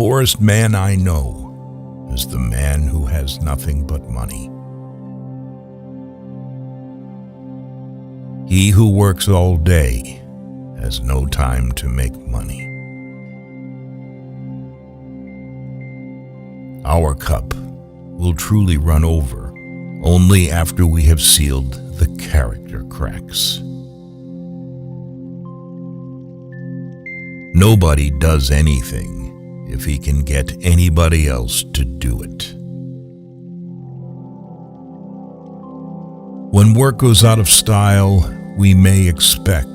poorest man I know is the man who has nothing but money. He who works all day has no time to make money. Our cup will truly run over only after we have sealed the character cracks. Nobody does anything if he can get anybody else to do it. When work goes out of style, we may expect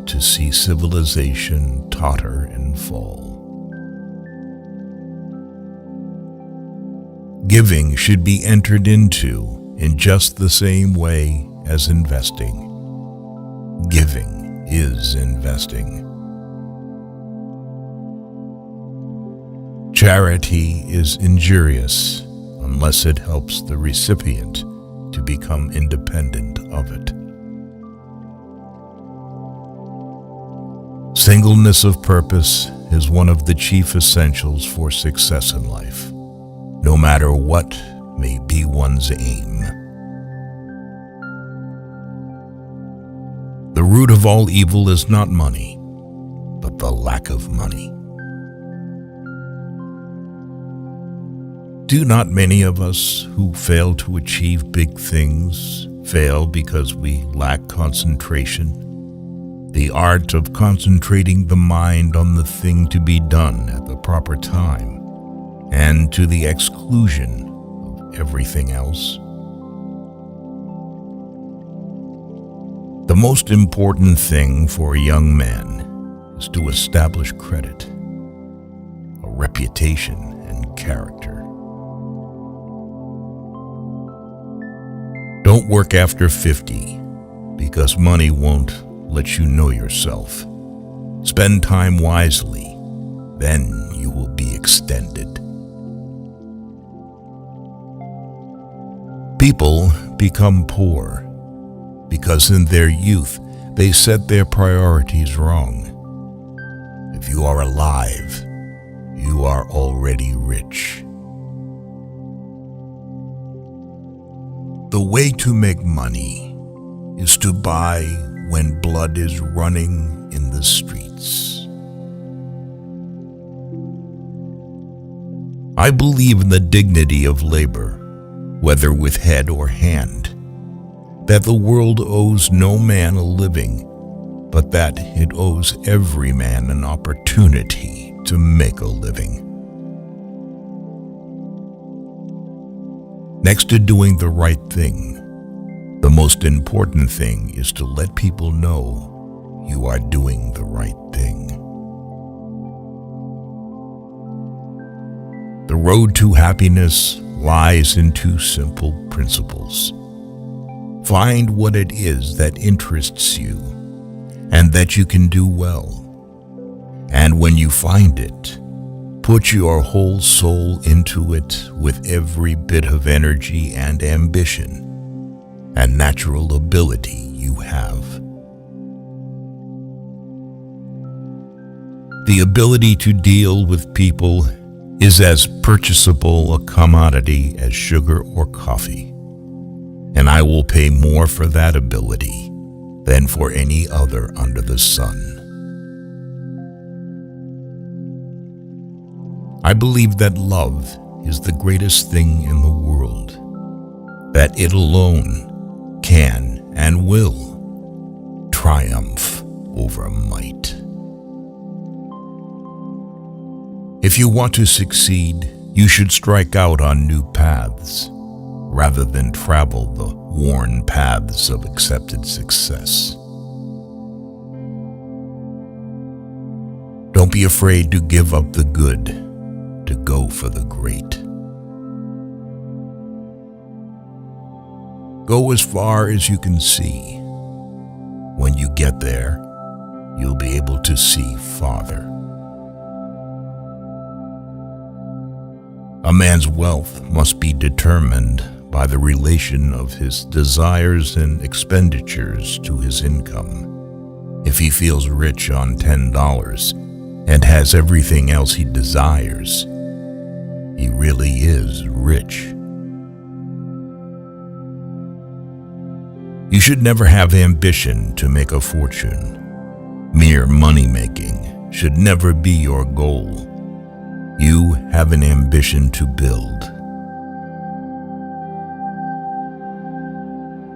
to see civilization totter and fall. Giving should be entered into in just the same way as investing. Giving is investing. Charity is injurious unless it helps the recipient to become independent of it. Singleness of purpose is one of the chief essentials for success in life, no matter what may be one's aim. The root of all evil is not money, but the lack of money. Do not many of us who fail to achieve big things fail because we lack concentration? The art of concentrating the mind on the thing to be done at the proper time, and to the exclusion of everything else. The most important thing for a young man is to establish credit, a reputation, and character. Don't work after 50, because money won't let you know yourself. Spend time wisely, then you will be extended. People become poor because in their youth they set their priorities wrong. If you are alive, you are already rich. The way to make money is to buy when blood is running in the streets. I believe in the dignity of labor, whether with head or hand, that the world owes no man a living, but that it owes every man an opportunity to make a living. Next to doing the right thing, the most important thing is to let people know you are doing the right thing. The road to happiness lies in two simple principles. Find what it is that interests you and that you can do well. And when you find it, put your whole soul into it with every bit of energy and ambition and natural ability you have. The ability to deal with people is as purchasable a commodity as sugar or coffee, and I will pay more for that ability than for any other under the sun. I believe that love is the greatest thing in the world, that it alone can and will triumph over might. If you want to succeed, you should strike out on new paths rather than travel the worn paths of accepted success. Don't be afraid to give up the good to go for the great. Go as far as you can see. When you get there, you'll be able to see farther. A man's wealth must be determined by the relation of his desires and expenditures to his income. If he feels rich on $10, and has everything else he desires, he really is rich. You should never have ambition to make a fortune. Mere money-making should never be your goal. You have an ambition to build.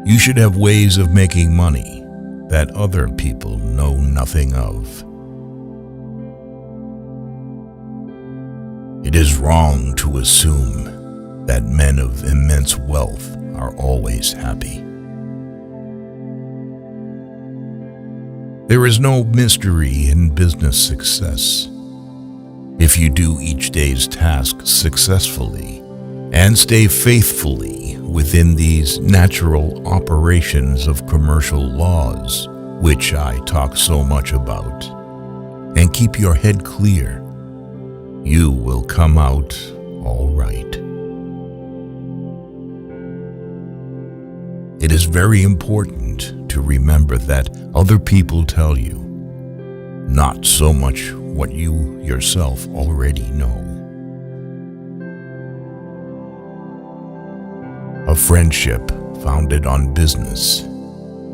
You should have ways of making money that other people know nothing of. It is wrong to assume that men of immense wealth are always happy. There is no mystery in business success. If you do each day's task successfully and stay faithfully within these natural operations of commercial laws, which I talk so much about, and keep your head clear, you will come out all right. It is very important to remember that other people tell you, not so much what you yourself already know. A friendship founded on business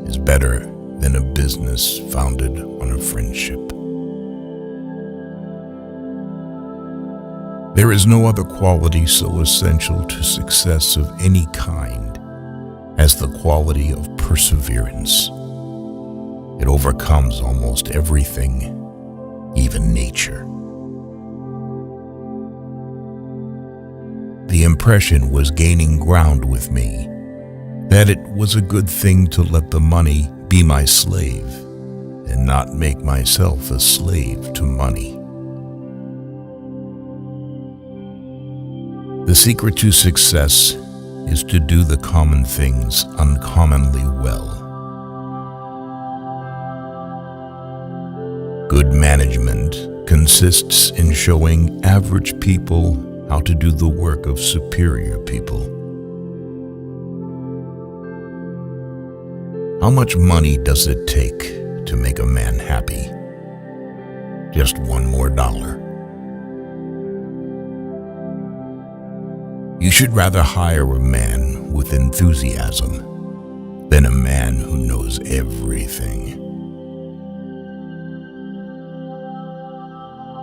is better than a business founded on a friendship. There is no other quality so essential to success of any kind as the quality of perseverance. It overcomes almost everything, even nature. The impression was gaining ground with me that it was a good thing to let the money be my slave and not make myself a slave to money. The secret to success is to do the common things uncommonly well. Good management consists in showing average people how to do the work of superior people. How much money does it take to make a man happy? Just $1 more. You should rather hire a man with enthusiasm than a man who knows everything.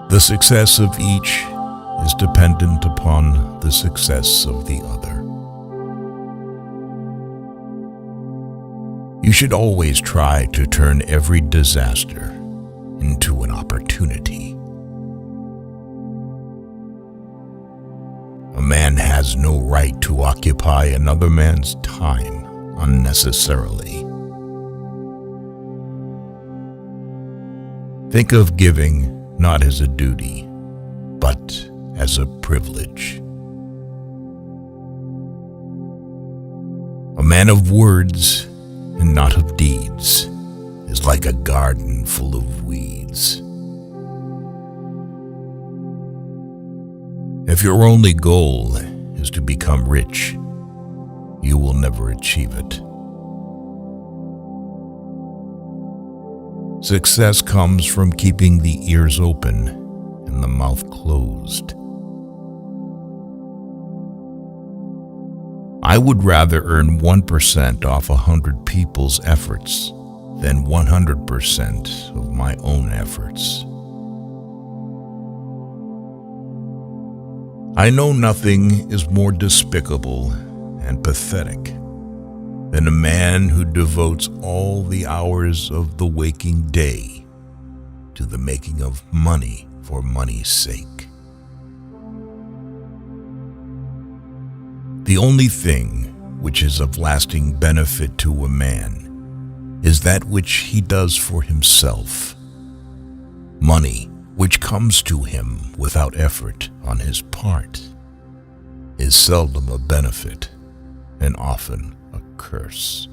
The success of each is dependent upon the success of the other. You should always try to turn every disaster into an opportunity. A man has no right to occupy another man's time unnecessarily. Think of giving not as a duty, but as a privilege. A man of words and not of deeds is like a garden full of weeds. If your only goal is to become rich, you will never achieve it. Success comes from keeping the ears open and the mouth closed. I would rather earn 1% off 100 people's efforts than 100% of my own efforts. I know nothing is more despicable and pathetic than a man who devotes all the hours of the waking day to the making of money for money's sake. The only thing which is of lasting benefit to a man is that which he does for himself. Money, which comes to him without effort on his part, is seldom a benefit and often a curse.